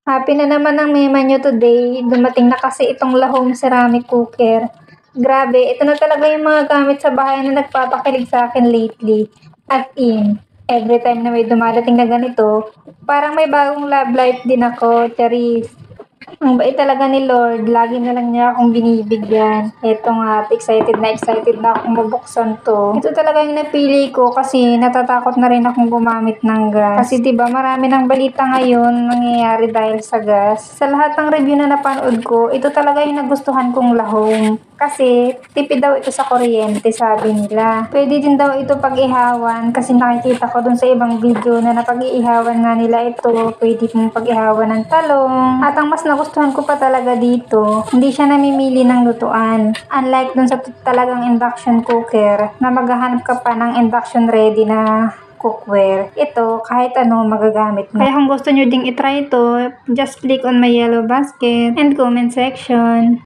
Happy na naman ang mema nyo today. Dumating na kasi itong lahong ceramic cooker. Grabe, ito na talaga yung mga gamit sa bahay na nagpapakilig sa akin lately. As in, every time na may dumadating na ganito, parang may bagong love life din ako, Charis. Ang bait talaga ni Lord, lagi na lang niya akong binibigyan. Eto nga, excited na akong mabuksan to. Ito talaga yung napili ko kasi natatakot na rin akong gumamit ng gas. Kasi diba marami ng balita ngayon nangyayari dahil sa gas. Sa lahat ng review na napanood ko, ito talaga yung nagustuhan kong lahong. Kasi tipid daw ito sa kuryente, sabi nila. Pwede din daw ito pag-ihawan kasi nakikita ko dun sa ibang video na napag-iihawan nga nila ito. Pwede mong pag-ihawan ng talong. At ang mas nagustuhan ko pa talaga dito, hindi siya namimili ng lutuan. Unlike dun sa talagang induction cooker na maghahanap ka pa ng induction ready na cookware. Ito, kahit ano magagamit mo. Kaya kung gusto nyo ding itry ito, just click on my yellow basket and comment section.